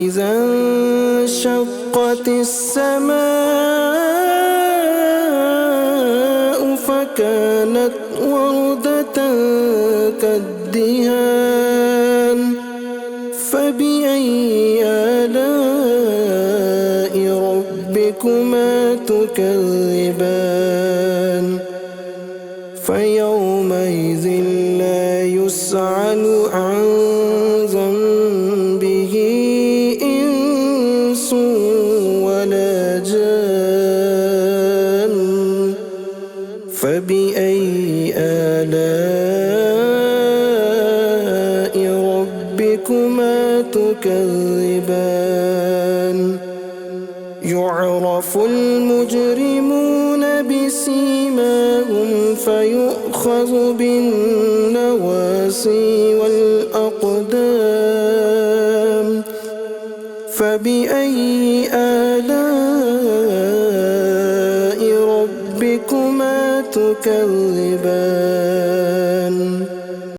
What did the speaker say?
إذا انشقت السماء فكانت وردة كالدهان فبأي آلاء ربكما تكذبان فيومئذ لا يسأل عن ذنبه إنس ولا جان فبأي آلاء ربكما تكذبان يعرف المجرمون بسيماهم فيؤخذ بالنواصي والأقدام فبأي آلاء ربكما تكذبان